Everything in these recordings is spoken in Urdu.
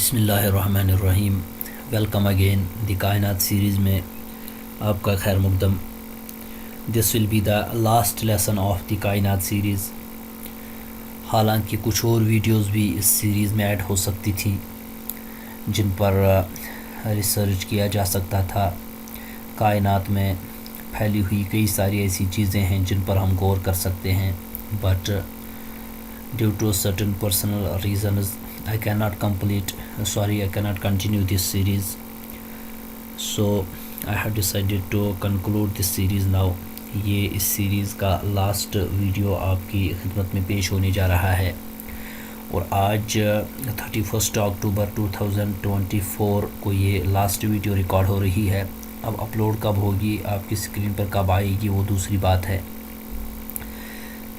بسم اللہ الرحمن الرحیم۔ ویلکم اگین دی کائنات سیریز میں آپ کا خیر مقدم۔ This will be the last lesson of the کائنات سیریز۔ حالانکہ کچھ اور ویڈیوز بھی اس سیریز میں ایڈ ہو سکتی تھیں جن پر ریسرچ کیا جا سکتا تھا۔ کائنات میں پھیلی ہوئی کئی ساری ایسی چیزیں ہیں جن پر ہم غور کر سکتے ہیں، but due to certain personal reasons I cannot continue this series, so I have decided to conclude this series now. یہ اس سیریز کا لاسٹ ویڈیو آپ کی خدمت میں پیش ہونے جا رہا ہے، اور آج 31 اکتوبر 2024 کو یہ لاسٹ ویڈیو ریکارڈ ہو رہی ہے۔ اب اپلوڈ کب ہوگی، آپ کی اسکرین پر کب آئے گی، وہ دوسری بات ہے،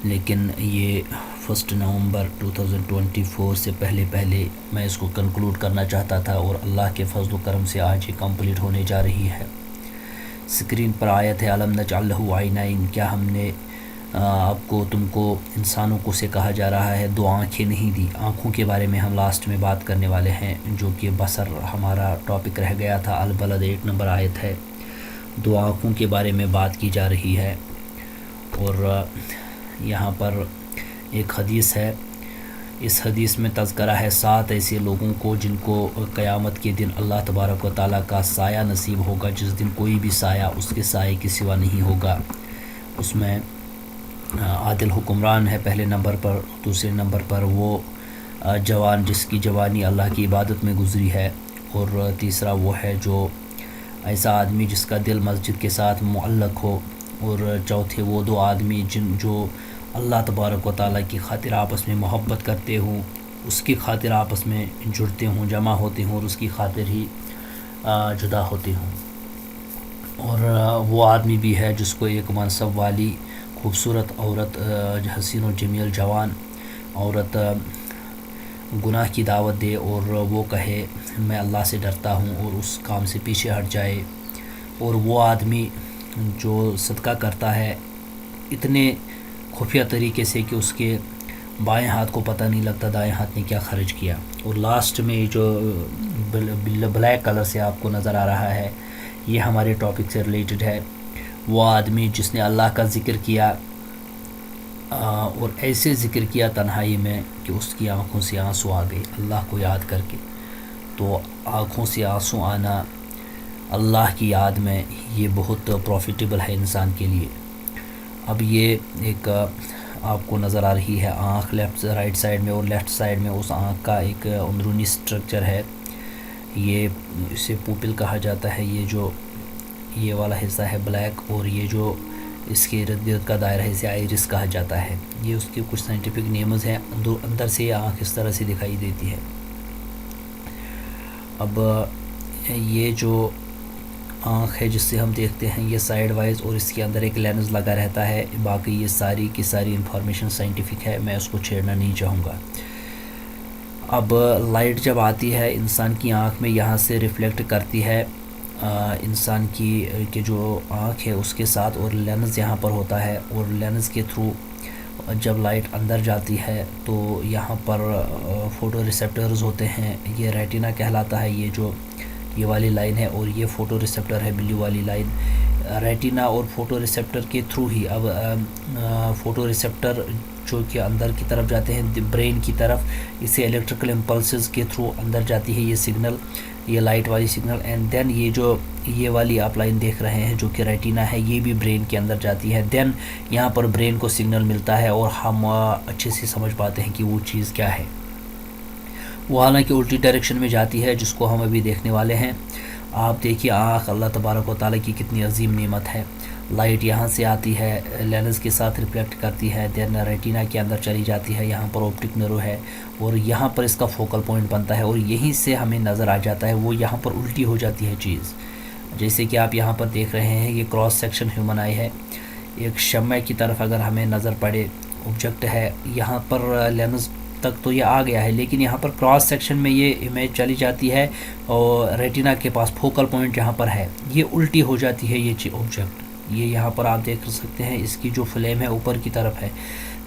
لیکن یہ 1 نومبر 2024 سے پہلے میں اس کو کنکلوڈ کرنا چاہتا تھا، اور اللہ کے فضل و کرم سے آج یہ کمپلیٹ ہونے جا رہی ہے۔ اسکرین پر آیت ہے الم نجعل لہ عینین، کیا ہم نے تم کو انسانوں کو سے کہا جا رہا ہے 2 آنکھیں نہیں دی۔ آنکھوں کے بارے میں ہم لاسٹ میں بات کرنے والے ہیں، جو کہ بصر ہمارا ٹاپک رہ گیا تھا۔ البلد 1 نمبر آیت ہے، 2 آنکھوں کے بارے میں بات کی جا رہی ہے۔ اور یہاں پر ایک حدیث ہے، اس حدیث میں تذکرہ ہے 7 ایسے لوگوں کو جن کو قیامت کے دن اللہ تبارک و تعالیٰ کا سایہ نصیب ہوگا، جس دن کوئی بھی سایہ اس کے سائے کے سوا نہیں ہوگا۔ اس میں عادل حکمران ہے پہلے نمبر پر، دوسرے نمبر پر وہ جوان جس کی جوانی اللہ کی عبادت میں گزری ہے، اور تیسرا وہ ہے جو ایسا آدمی جس کا دل مسجد کے ساتھ معلق ہو، اور چوتھے وہ 2 آدمی جو اللہ تبارک و تعالیٰ کی خاطر آپس میں محبت کرتے ہوں، اس کی خاطر آپس میں جڑتے ہوں، جمع ہوتے ہوں، اور اس کی خاطر ہی جدا ہوتے ہوں۔ اور وہ آدمی بھی ہے جس کو ایک منصب والی خوبصورت عورت، حسین و جمیل جوان عورت گناہ کی دعوت دے، اور وہ کہے میں اللہ سے ڈرتا ہوں، اور اس کام سے پیچھے ہٹ جائے۔ اور وہ آدمی جو صدقہ کرتا ہے اتنے خفیہ طریقے سے کہ اس کے بائیں ہاتھ کو پتہ نہیں لگتا دائیں ہاتھ نے کیا خرچ کیا۔ اور لاسٹ میں جو بلیک کلر سے آپ کو نظر آ رہا ہے، یہ ہمارے ٹاپک سے ریلیٹڈ ہے۔ وہ آدمی جس نے اللہ کا ذکر کیا، اور ایسے ذکر کیا تنہائی میں کہ اس کی آنکھوں سے آنسو آ گئے اللہ کو یاد کر کے۔ تو آنکھوں سے آنسو آنا اللہ کی یاد میں یہ بہت پروفیٹیبل ہے انسان کے لیے۔ اب یہ ایک آپ کو نظر آ رہی ہے آنکھ رائٹ سائڈ میں، اور لیفٹ سائڈ میں اس آنکھ کا ایک اندرونی سٹرکچر ہے، یہ اسے پوپل کہا جاتا ہے۔ یہ والا حصہ ہے بلیک، اور یہ جو اس کے ارد گرد کا دائرہ ہے اسے آئرس کہا جاتا ہے۔ یہ اس کے کچھ سائنٹیفک نیمز ہیں۔ اندر سے یہ آنکھ اس طرح سے دکھائی دیتی ہے۔ اب یہ جو آنکھ ہے جس سے ہم دیکھتے ہیں، یہ سائیڈ وائز، اور اس کے اندر ایک لینز لگا رہتا ہے۔ باقی یہ ساری کی ساری انفارمیشن سائنٹیفک ہے، میں اس کو چھیڑنا نہیں چاہوں گا۔ اب لائٹ جب آتی ہے انسان کی آنکھ میں، یہاں سے ریفلیکٹ کرتی ہے انسان کی جو آنکھ ہے اس کے ساتھ، اور لینز یہاں پر ہوتا ہے، اور لینز کے تھرو جب لائٹ اندر جاتی ہے تو یہاں پر فوٹو ریسیپٹرز ہوتے ہیں، یہ ریٹینا کہلاتا ہے۔ یہ والی لائن ہے، اور یہ فوٹو ریسیپٹر ہے بلیو والی لائن۔ ریٹینا اور فوٹو ریسیپٹر کے تھرو ہی اب فوٹو ریسیپٹر جو کہ اندر کی طرف جاتے ہیں برین کی طرف، اسے الیکٹریکل امپلسز کے تھرو اندر جاتی ہے یہ سگنل، یہ لائٹ والی سگنل، اینڈ دین یہ والی آپ لائن دیکھ رہے ہیں جو کہ ریٹینا ہے، یہ بھی برین کے اندر جاتی ہے۔ دین یہاں پر برین کو سگنل ملتا ہے، اور ہم اچھے سے سمجھ پاتے ہیں کہ وہ چیز کیا ہے۔ وہ حالانکہ الٹی ڈائریکشن میں جاتی ہے، جس کو ہم ابھی دیکھنے والے ہیں۔ آپ دیکھیے آنکھ اللہ تبارک و تعالیٰ کی کتنی عظیم نعمت ہے۔ لائٹ یہاں سے آتی ہے، لینز کے ساتھ ریفلیکٹ کرتی ہے، دین ریٹینا کے اندر چلی جاتی ہے، یہاں پر آپٹک نرو ہے، اور یہاں پر اس کا فوکل پوائنٹ بنتا ہے، اور یہیں سے ہمیں نظر آ جاتا ہے، وہ یہاں پر الٹی ہو جاتی ہے چیز۔ جیسے کہ آپ یہاں پر دیکھ رہے ہیں، یہ کراس سیکشن ہیومن آئی ہے، ایک شمع کی طرف اگر ہمیں نظر پڑے، آبجیکٹ ہے، یہاں پر لینز تک تو یہ آ گیا ہے، لیکن یہاں پر کراس سیکشن میں یہ امیج چلی جاتی ہے، اور ریٹینا کے پاس فوکل پوائنٹ جہاں پر ہے یہ الٹی ہو جاتی ہے یہ آبجیکٹ۔ یہ یہاں پر آپ دیکھ سکتے ہیں، اس کی جو فلیم ہے اوپر کی طرف ہے،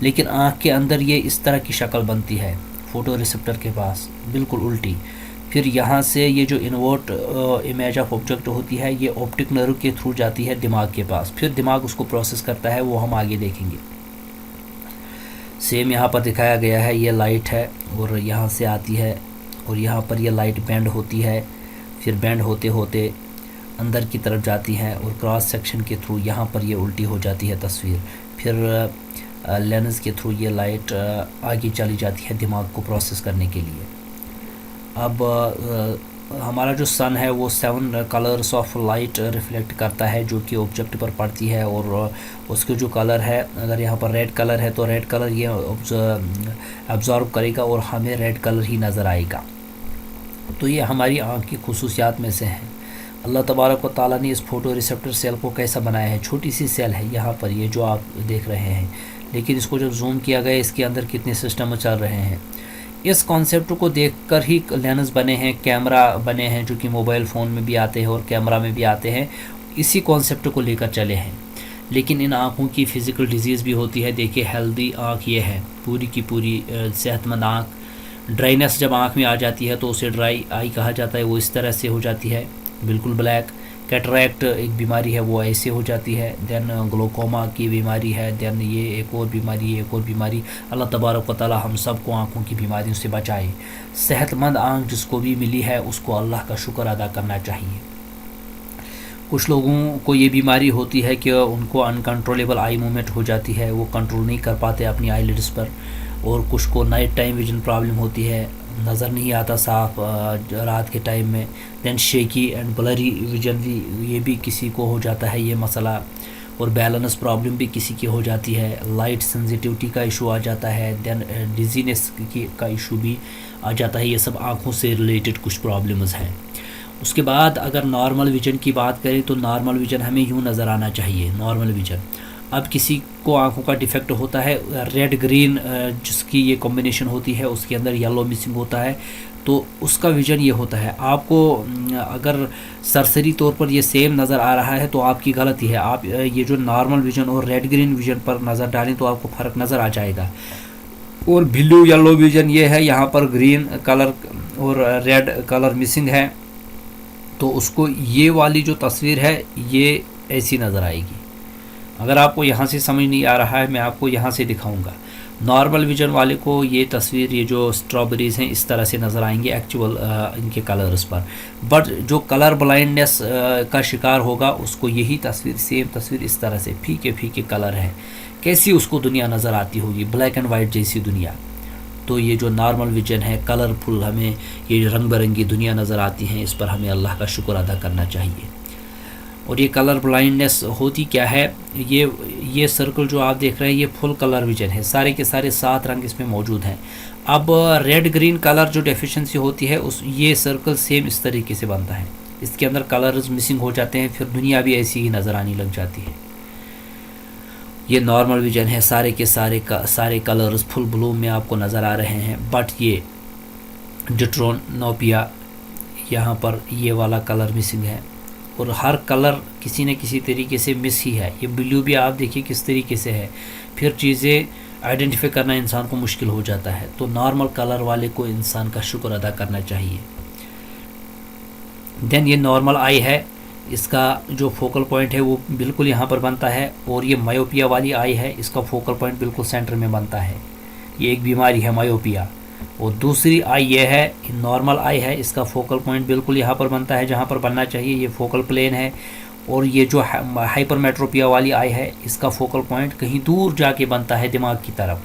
لیکن آنکھ کے اندر یہ اس طرح کی شکل بنتی ہے فوٹو ریسیپٹر کے پاس بالکل الٹی۔ پھر یہاں سے یہ جو انورٹ امیج آف آبجیکٹ ہوتی ہے یہ آپٹک نرو کے تھرو جاتی ہے دماغ کے پاس، پھر دماغ اس کو پروسیس کرتا ہے، وہ ہم آگے دیکھیں گے۔ سیم یہاں پر دکھایا گیا ہے، یہ لائٹ ہے اور یہاں سے آتی ہے اور یہاں پر یہ لائٹ بینڈ ہوتی ہے، پھر بینڈ ہوتے ہوتے اندر کی طرف جاتی ہے اور کراس سیکشن کے تھرو یہاں پر یہ الٹی ہو جاتی ہے تصویر، پھر لینس کے تھرو یہ لائٹ آگے چلی جاتی ہے دماغ کو پروسیس کرنے کے لیے۔ اب ہمارا جو سن ہے وہ 7 کلرز آف لائٹ ریفلیکٹ کرتا ہے جو کہ آبجیکٹ پر پڑتی ہے، اور اس کے جو کلر ہے، اگر یہاں پر ریڈ کلر ہے تو ریڈ کلر یہ ابزارو کرے گا اور ہمیں ریڈ کلر ہی نظر آئے گا۔ تو یہ ہماری آنکھ کی خصوصیات میں سے ہیں۔ اللہ تبارک و تعالیٰ نے اس فوٹو ریسیپٹر سیل کو کیسا بنایا ہے، چھوٹی سی سیل ہے یہاں پر یہ جو آپ دیکھ رہے ہیں، لیکن اس کو جب زوم کیا گیا اس کے اندر کتنے سسٹم چل رہے ہیں۔ اس کانسیپٹ کو دیکھ کر ہی لینس بنے ہیں، کیمرہ بنے ہیں جو کہ موبائل فون میں بھی آتے ہیں اور کیمرہ میں بھی آتے ہیں، اسی کانسیپٹ کو لے کر چلے ہیں۔ لیکن ان آنکھوں کی فزیکل ڈیزیز بھی ہوتی ہے۔ دیکھیے ہیلدی آنکھ یہ ہے، پوری کی پوری صحت مند آنکھ۔ ڈرائینس جب آنکھ میں آ جاتی ہے تو اسے ڈرائی آئی کہا جاتا ہے، وہ اس طرح سے ہو جاتی ہے بالکل بلیک۔ کیٹریکٹ ایک بیماری ہے، وہ ایسے ہو جاتی ہے۔ دین گلوکوما کی بیماری ہے، دین یہ ایک اور بیماری، ایک اور بیماری۔ اللہ تبارک و تعالیٰ ہم سب کو آنکھوں کی بیماریوں سے بچائے۔ صحت مند آنکھ جس کو بھی ملی ہے اس کو اللہ کا شکر ادا کرنا چاہیے۔ کچھ لوگوں کو یہ بیماری ہوتی ہے کہ ان کو انکنٹرولیبل آئی موومنٹ ہو جاتی ہے، وہ کنٹرول نہیں کر پاتے اپنی آئی لڈس پر، اور کچھ کو نائٹ ٹائم ویژن پرابلم ہوتی ہے، نظر نہیں آتا صاف رات کے ٹائم میں۔ دین شیکی اینڈ بلری ویژن بھی، یہ بھی کسی کو ہو جاتا ہے یہ مسئلہ، اور بیلنس پرابلم بھی کسی کی ہو جاتی ہے۔ لائٹ سینسیٹیوٹی کا ایشو آ جاتا ہے، دین ڈیزینس کا ایشو بھی آ جاتا ہے۔ یہ سب آنکھوں سے ریلیٹڈ کچھ پرابلمز ہیں۔ اس کے بعد اگر نارمل ویژن کی بات کریں تو نارمل ویژن ہمیں یوں نظر آنا چاہیے۔ نارمل ویژن، اب کسی کو آنکھوں کا ڈیفیکٹ ہوتا ہے ریڈ گرین جس کی یہ کمبینیشن ہوتی ہے، اس کے اندر یلو مسنگ ہوتا ہے، تو اس کا ویژن یہ ہوتا ہے۔ آپ کو اگر سرسری طور پر یہ سیم نظر آ رہا ہے تو آپ کی غلطی ہے۔ آپ یہ جو نارمل ویژن اور ریڈ گرین ویژن پر نظر ڈالیں تو آپ کو فرق نظر آ جائے گا۔ اور بلو یلو ویژن یہ ہے، یہاں پر گرین کلر اور ریڈ کلر مسنگ ہے، تو اس کو یہ والی جو تصویر ہے یہ ایسی نظر آئے گی۔ اگر آپ کو یہاں سے سمجھ نہیں آ رہا ہے میں آپ کو یہاں سے دکھاؤں گا۔ نارمل ویژن والے کو یہ تصویر، یہ جو اسٹرابریز ہیں اس طرح سے نظر آئیں گے ایکچول ان کے کلرز پر، بٹ جو کلر بلائنڈنس کا شکار ہوگا اس کو یہی تصویر، سیم تصویر اس طرح سے پھیکے پھیکے کلر ہے، کیسی اس کو دنیا نظر آتی ہوگی، بلیک اینڈ وائٹ جیسی دنیا۔ تو یہ جو نارمل ویژن ہے، کلرفل، ہمیں یہ رنگ برنگی دنیا نظر آتی ہیں، اس پر ہمیں اللہ کا شکر ادا کرنا چاہیے۔ اور یہ کلر بلائنڈنس ہوتی کیا ہے، یہ سرکل جو آپ دیکھ رہے ہیں یہ فل کلر ویژن ہے، سارے کے سارے 7 رنگ اس میں موجود ہیں۔ اب ریڈ گرین کلر جو ڈیفیشنسی ہوتی ہے یہ سرکل سیم اس طریقے سے بنتا ہے، اس کے اندر کلرز مسنگ ہو جاتے ہیں، پھر دنیا بھی ایسی ہی نظر آنے لگ جاتی ہے۔ یہ نارمل ویژن ہے، سارے کے سارے کلرز فل بلو میں آپ کو نظر آ رہے ہیں، بٹ یہ ڈٹرونوپیا یہاں پر یہ والا کلر مسنگ ہے، اور ہر کلر کسی نہ کسی طریقے سے مس ہی ہے۔ یہ بلیو بھی آپ دیکھیے کس طریقے سے ہے، پھر چیزیں آئیڈینٹیفائی کرنا انسان کو مشکل ہو جاتا ہے۔ تو نارمل کلر والے کو انسان کا شکر ادا کرنا چاہیے۔ دین یہ نارمل آئی ہے، اس کا جو فوکل پوائنٹ ہے وہ بالکل یہاں پر بنتا ہے، اور یہ مایوپیا والی آئی ہے، اس کا فوکل پوائنٹ بالکل سینٹر میں بنتا ہے۔ یہ ایک بیماری ہے مایوپیا۔ اور دوسری آئی یہ ہے، نارمل آئی ہے، اس کا فوکل پوائنٹ بالکل یہاں پر بنتا ہے جہاں پر بننا چاہیے، یہ فوکل پلین ہے۔ اور یہ جو ہائپر میٹروپیا والی آئی ہے، اس کا فوکل پوائنٹ کہیں دور جا کے بنتا ہے دماغ کی طرف،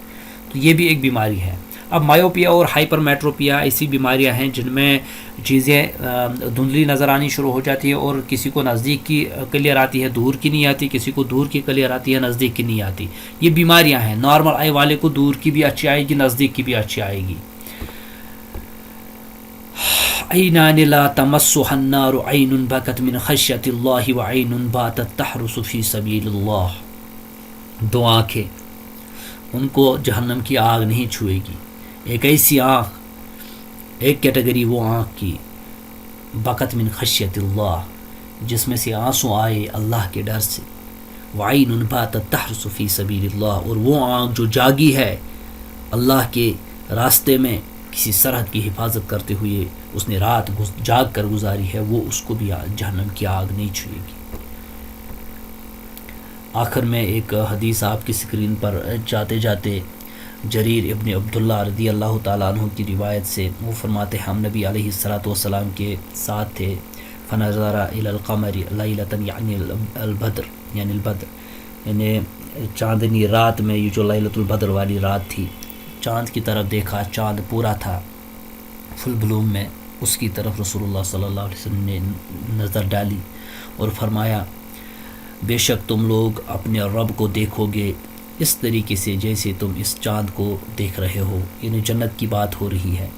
تو یہ بھی ایک بیماری ہے۔ اب مایوپیا اور ہائپر میٹروپیا ایسی بیماریاں ہیں جن میں چیزیں دھندلی نظر آنی شروع ہو جاتی ہے، اور کسی کو نزدیک کی کلیئر آتی ہے، دور کی نہیں آتی، کسی کو دور کی کلیئر آتی ہے، نزدیک کی نہیں آتی۔ یہ بیماریاں ہیں۔ نارمل آئی والے کو دور کی بھی اچھی آئے گی، نزدیک کی بھی اچھی آئے گی۔ عینان لا تمسها النار عین بکت من خشیت اللہ وعین باتت تحرس فی سبیل اللہ۔ 2 آنکھیں، ان کو جہنم کی آگ نہیں چھوئے گی۔ ایک ایسی آنکھ، ایک کیٹیگری وہ آنکھ کی، بکت من خشیت اللہ، جس میں سے آنسو آئے اللہ کے ڈر سے، وعین باتت تحرس فی سبیل اللہ، اور وہ آنکھ جو جاگی ہے اللہ کے راستے میں، کسی سرحد کی حفاظت کرتے ہوئے اس نے رات جاگ کر گزاری ہے، وہ اس کو بھی جہنم کی آگ نہیں چھوئے گی۔ آخر میں ایک حدیث آپ کی اسکرین پر جاتے جاتے جریر ابن عبداللہ رضی اللہ تعالیٰ عنہ کی روایت سے وہ فرماتے ہیں، ہم نبی علیہ الصلاۃ والسلام کے ساتھ تھے، فنظر الی القمر لیلۃ یعنی البدر یعنی چاندنی رات میں، یہ جو لیلۃ البدر والی رات تھی، چاند کی طرف دیکھا، چاند پورا تھا فل بلوم میں، اس کی طرف رسول اللہ صلی اللہ علیہ وسلم نے نظر ڈالی اور فرمایا بے شک تم لوگ اپنے رب کو دیکھو گے اس طریقے سے جیسے تم اس چاند کو دیکھ رہے ہو، یعنی جنت کی بات ہو رہی ہے۔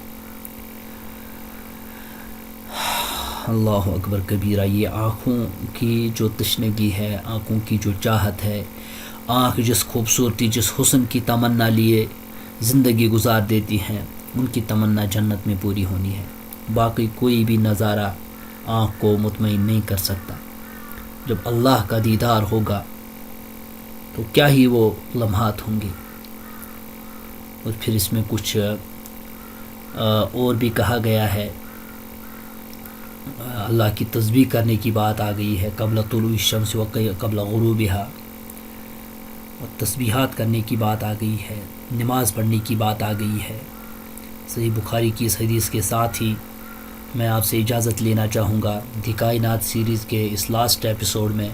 اللہ اکبر کبیرہ، یہ آنکھوں کی جو تشنگی ہے، آنکھوں کی جو چاہت ہے، آنکھ جس خوبصورتی جس حسن کی تمنا لیے زندگی گزار دیتی ہیں، ان کی تمنا جنت میں پوری ہونی ہے۔ باقی کوئی بھی نظارہ آنکھ کو مطمئن نہیں کر سکتا۔ جب اللہ کا دیدار ہوگا تو کیا ہی وہ لمحات ہوں گے۔ اور پھر اس میں کچھ اور بھی کہا گیا ہے، اللہ کی تسبیح کرنے کی بات آ گئی ہے، قبل طلوع الشمس و قبل غروبها، اور تسبیحات کرنے کی بات آ گئی ہے، نماز پڑھنے کی بات آ گئی ہے۔ صحیح بخاری کی اس حدیث کے ساتھ ہی میں آپ سے اجازت لینا چاہوں گا دی کائنات سیریز کے اس لاسٹ ایپیسوڈ میں۔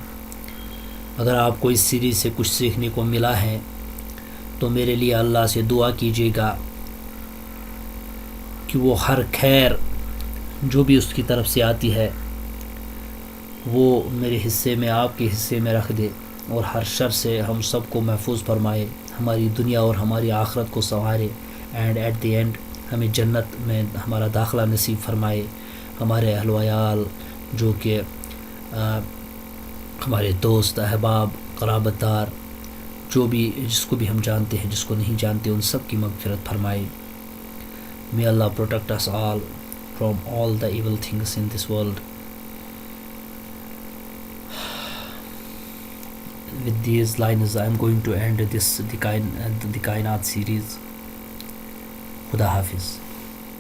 اگر آپ کو اس سیریز سے کچھ سیکھنے کو ملا ہے تو میرے لیے اللہ سے دعا کیجیے گا کہ وہ ہر خیر جو بھی اس کی طرف سے آتی ہے وہ میرے حصے میں، آپ کے حصے میں رکھ دے، اور ہر شر سے ہم سب کو محفوظ فرمائے، ہماری دنیا اور ہماری آخرت کو سنوارے، اینڈ ایٹ دی اینڈ ہمیں جنت میں ہمارا داخلہ نصیب فرمائے۔ ہمارے اہل و عیال جو کہ ہمارے دوست، احباب، قرابت دار، جو بھی جس کو بھی ہم جانتے ہیں، جس کو نہیں جانتے، ان سب کی مغفرت فرمائے۔ May Allah protect us all from all the evil things in this world. With these lines I am going to end this the Kainat series. Khuda Hafiz.